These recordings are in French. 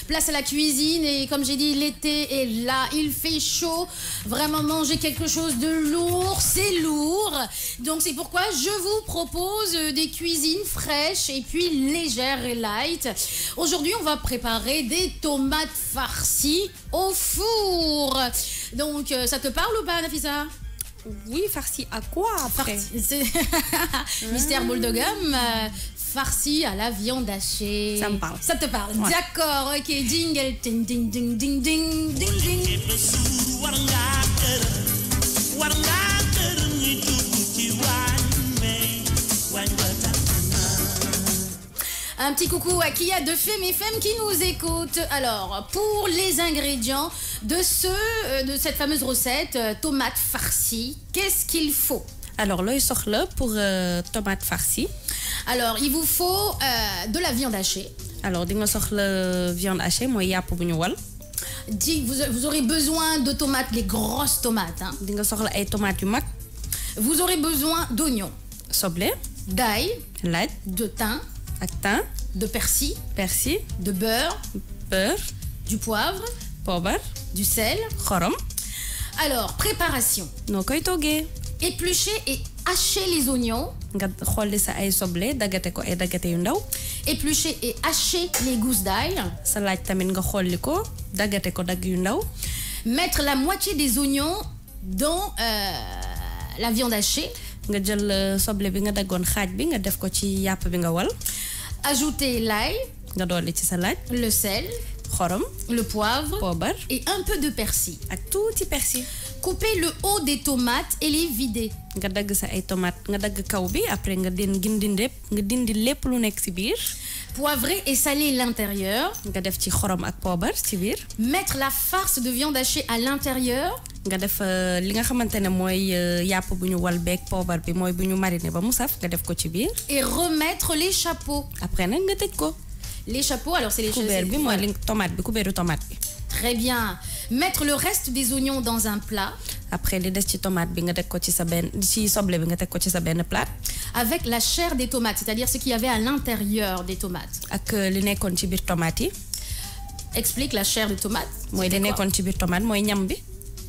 place à la cuisine. Et comme j'ai dit, l'été est là, il fait chaud. Vraiment manger quelque chose de lourd, c'est lourd. Donc c'est pourquoi je vous propose des cuisines fraîches et puis légères et light. Aujourd'hui, on va préparer des tomates farcies au four. Donc ça te parle ou pas, Nafisa? Oui, farci à quoi après? Mystère boule de gomme, farci à la viande hachée. Ça me parle. Ça te parle, ouais. D'accord, ok, jingle, ding, ding, ding, ding, ding, ding, ding. Un petit coucou à Kia de Femme et Femme qui nous écoute. Alors, pour les ingrédients de cette fameuse recette, tomates farcies, qu'est-ce qu'il faut? Alors, là, il sort là pour tomates farcies. Alors, il vous faut de la viande hachée. Alors, il sort la viande hachée, moi, il y a pour vous aurez besoin de tomates, les grosses tomates. Hein. Il sort les tomates du mac. Vous aurez besoin d'oignons, soble, d'ail, laaj, de thym, actin, de persil, de beurre, du poivre, poobar, du sel, xorom. Alors, préparation. noo koy toggee. Éplucher et hacher les oignons. Nga xolli sa ay soble daggate ko ay daggate yu ndaw. Éplucher et hacher les gousses d'ail. Sa laaj tamit nga xolli ko daggate ko dagg yu ndaw. Mettre la moitié des oignons dans la viande hachée. Nga jël soble bi nga daggoon xaaj bi nga def ko ci yàpp bi nga wal. Ajouter l'ail, nga dolli ci sa laaj, le sel, xorom, le poivre poobar et un peu de persil. ak tuuti persil. Couper le haut des tomates et les vider. nga dagg sa ay tomate nga dagg kaw bi après nga dindi lépp lu nekk ci biir. Poivrer et saler l'intérieur. nga def ci xorom ak poobar ci biir. Mettre la farce de viande hachée à l'intérieur. nga def li nga xamantene mooy yàpp bu ñu wal beeg poobar bi mooy bu ñu mariner ba mu saf nga def ko ci biir. Et remettre les chapeaux. après nag nga tëj ko. Les chapeaux, alors c'est les couvert bi mooy li tomate bi couvertu tomate bi. Très bien. Mettre le reste des oignons dans un plat. Après li des ci tomate bi nga teg ko ci sa benn ci soble bi nga teg ko ci sa benn plat. Avec la chair des tomates, c'est-à-dire ce qu'il y avait à l'intérieur des tomates. ak li nekkoon ci biir tomate yi. Explique la chair de tomate. mooy li nekkoon ci biir tomate mooy ñam bi.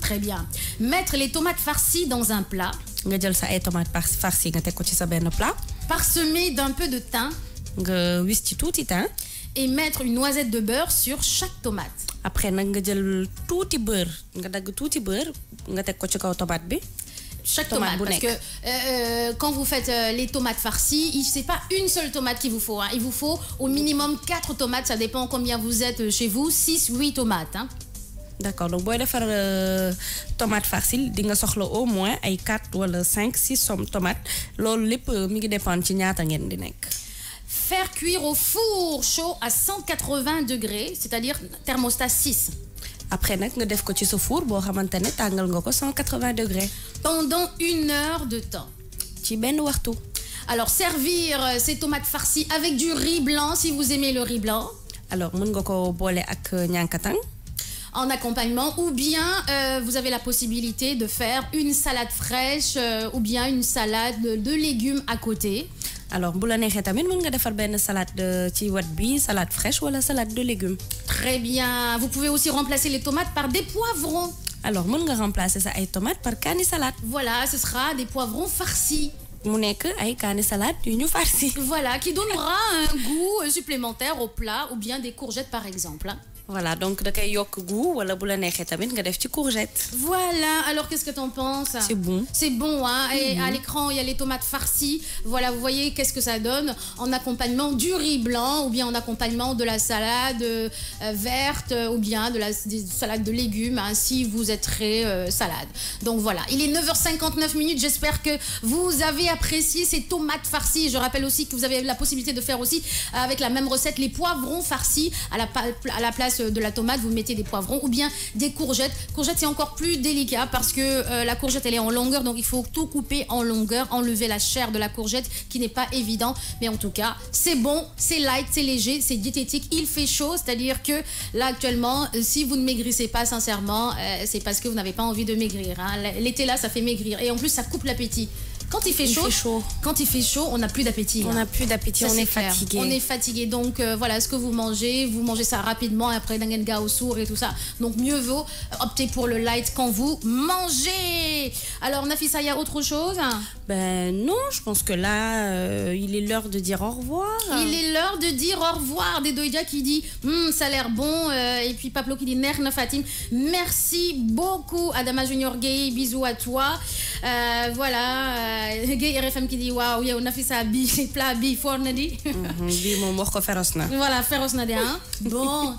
Très bien. Mettre les tomates farcies dans un plat. nga jël sa ay tomates farcies nga teg ko ci sa benn plat. Parsemer d'un peu de thym. nga wis ci tuuti thym. Et mettre une noisette de beurre sur chaque tomate. Après nag nga jël tuuti beurre nga dagg tuuti beurre nga teg ko ci kaw tomate bi. Chaque tomate, parce que quand vous faites les tomates farcies, c'est pas une seule tomate qu'il vous faut. Hein. Il vous faut au minimum 4 tomates, ça dépend combien vous êtes chez vous, 6, 8 tomates. Hein. D'accord, donc booy defar tomate farcie di nga soxla au moins ay 4 wala 5 6 tomates loolu lépp mi ngi dépendre ci ñaata ngeen di nekk. Faire cuire au four chaud à 180 degrés, c'est-à-dire thermostat 6. Après nag nga def ko ci sa four boo xamante ne tàngal nga ko 180 degrés. Pendant 1 heure de temps. ci benn waxtu. Alors servir ces tomates farcies avec du riz blanc si vous aimez le riz blanc. Alors mën nga ko boole ak ñankatang. En accompagnement, ou bien vous avez la possibilité de faire une salade fraîche ou bien une salade de légumes à côté. Alors bu la neexee tamit mën nga defar benn salade ci wet bi salade fraîche wala salade de légumes. Très bien. Vous pouvez aussi remplacer les tomates par des poivrons. Alors mën nga remplacer sa ay tomates par kaani salade. Voilà, ce sera des poivrons farcis. mu nekk ay kaani salade yu ñu farci. Voilà, qui donnera un goût supplémentaire au plat, ou bien des courgettes par exemple. Voilà, donc da koy yokk goût wala bu la neexee tamit nga def ci courgette. Voilà, alors qu'est-ce que t'en penses? C'est bon. C'est bon, hein. Et à l'écran, il y a les tomates farcies. Voilà, vous voyez qu'est-ce que ça donne en accompagnement du riz blanc ou bien en accompagnement de la salade verte ou bien de la salade de légumes, hein, si vous êtes très salade. Donc voilà, il est 9h59 minutes. J'espère que vous avez apprécié ces tomates farcies. Je rappelle aussi que vous avez la possibilité de faire aussi avec la même recette les poivrons farcis à la place de la tomate, vous mettez des poivrons ou bien des courgettes. Courgettes, c'est encore plus délicat parce que la courgette, elle est en longueur, donc il faut tout couper en longueur, enlever la chair de la courgette qui n'est pas évident. Mais en tout cas, c'est bon, c'est light, c'est léger, c'est diététique. Il fait chaud, c'est-à-dire que là, actuellement, si vous ne maigrissez pas sincèrement, c'est parce que vous n'avez pas envie de maigrir. Hein. L'été, là, ça fait maigrir. Et en plus, ça coupe l'appétit. quand il fait chaud, quand il fait chaud, on n'a plus d'appétit. On n'a plus d'appétit, on est fatigué. On est fatigué. Donc voilà, ce que vous mangez ça rapidement après d'angenga au sourd et tout ça. Donc mieux vaut opter pour le light quand vous mangez. Alors Nafissa, il y a autre chose? Ben non, je pense que là, il est l'heure de dire au revoir. Il est l'heure de dire au revoir. Des Doïdia qui dit ça a l'air bon. Et puis Pablo qui dit Nerna Fatim. Merci beaucoup Adama Junior Gay. Bisous à toi. Voilà. Gay RFM qui dit waouh, on a fait ça bi plat bi forne di. Bi mon morco ferosna. Voilà, ferosna de. Bon.